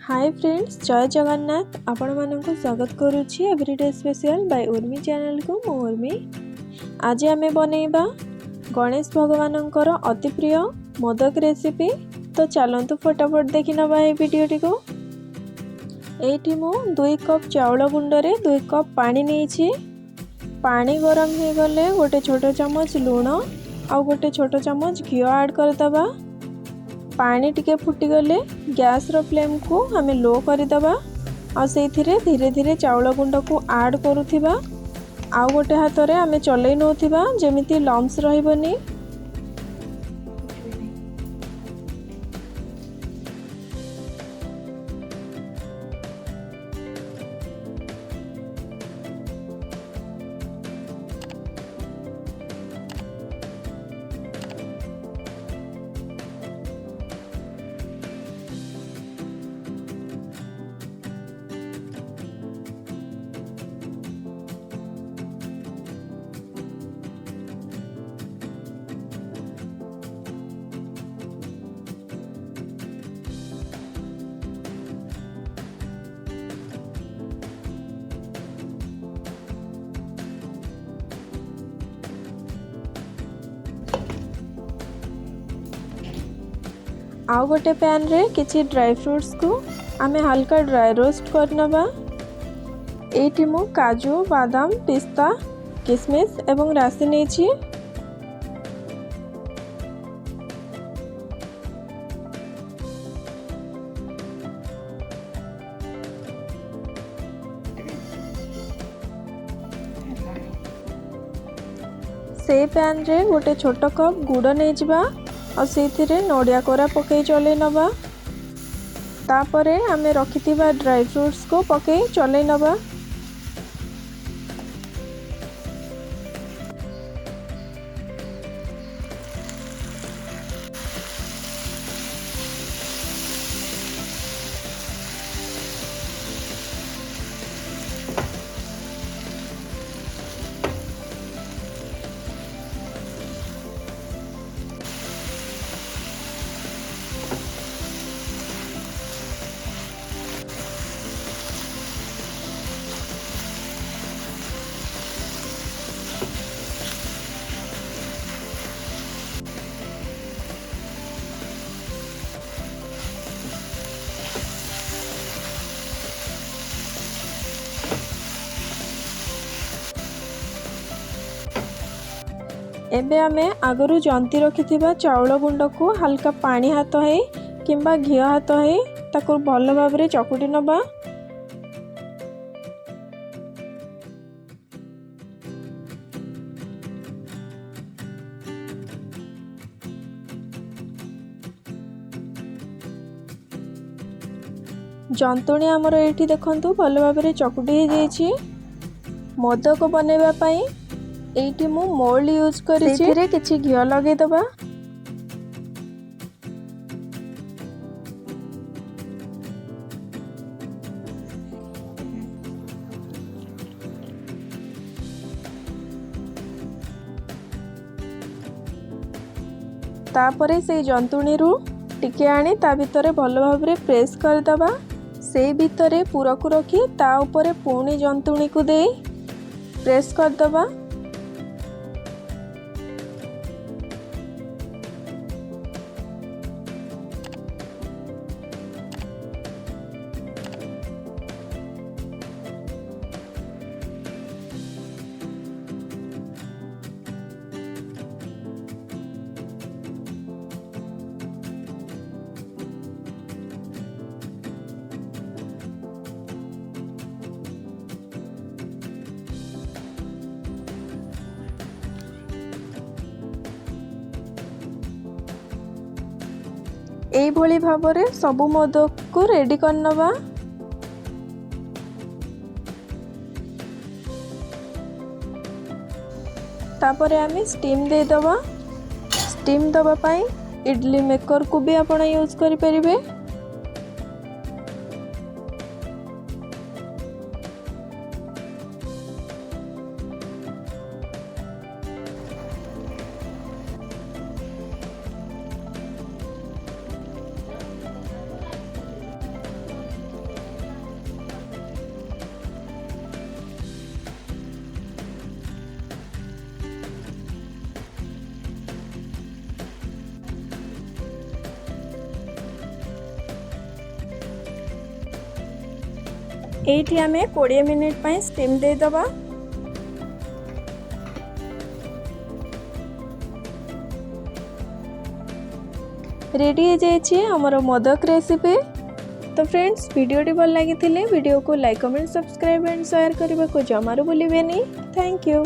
Hi friends, जय जगन्नाथ। आपण मानक स्वागत करुच्ची everyday special by Urmi channel को। मो उर्मी। आज आमे बनैबा गणेश भगवानंकर अति प्रिय मोदक रेसिपी। तो चलंतु फटाफट देखि नबा ए वीडियोटी को। एठी मो 2 कप चाउल गुंडरे 2 कप पानी नेछि। पानी गरम हे गले गोटे छोटो चम्मच लूण आ गोटे छोटो चम्मच घी ऐड कर दबा। पानी टिके फुटी गले गैस रो फ्लेम को हमें लो करदबा और से धीरे धीरे चाउल गुंड को ऐड करुथिबा। आउ गोटे हाथ रे हमें चलै नोथिबा जेमिति लम्स रहिबनी। आउ गोटे पैन रे किछि ड्राई फ्रूट्स को आमे हल्का ड्राई रोस्ट करनबा। एठी मु काजू, बादाम, पिस्ता, किशमिश एवं राशि नेछि। से पैन रे गोटे छोट कप गुड़ नहीं जिबा और से नड़िया कोरा पकई चलै नबा। तापरे आमे रखिथिबा ड्राई फ्रूट्स को पकई चलै नबा। एबे आमे आगरू जंती रखिथिबा चाउल गुंड को हल्का पानी हाथ है किंबा घी हाथ है ताको भल भाव रे चकुटी नबा। जंतुणी आमर एठी देखंतु भल भाव रे चकुटी हो जाइछि। मोदक बनेबा पई एठी मु मोल्ड यूज करी छी। किछि घी लगे दबा। तापरे से जंतुणी रु टिके आनी ता भितरे भल भाव रे प्रेस कर दबा। से भितरे पूरा को रखी ता ऊपर पुणी जंतुणी को दे प्रेस कर दबा। एई भली भाबरे सबु मोदक को रेडी करनबा। तापरे आमे स्टीम दे दबा। स्टीम दबा पाई इडली मेकर को भी आपण यूज करि परिबे। एठी आमे 20 मिनिट पई स्टीम दे दबा। रेडी हो जाए हमर मोदक रेसिपी। तो फ्रेंड्स वीडियोटी भल लगी वीडियो को like comment subscribe and share करने को जमारू भूलिबेनी। Thank you.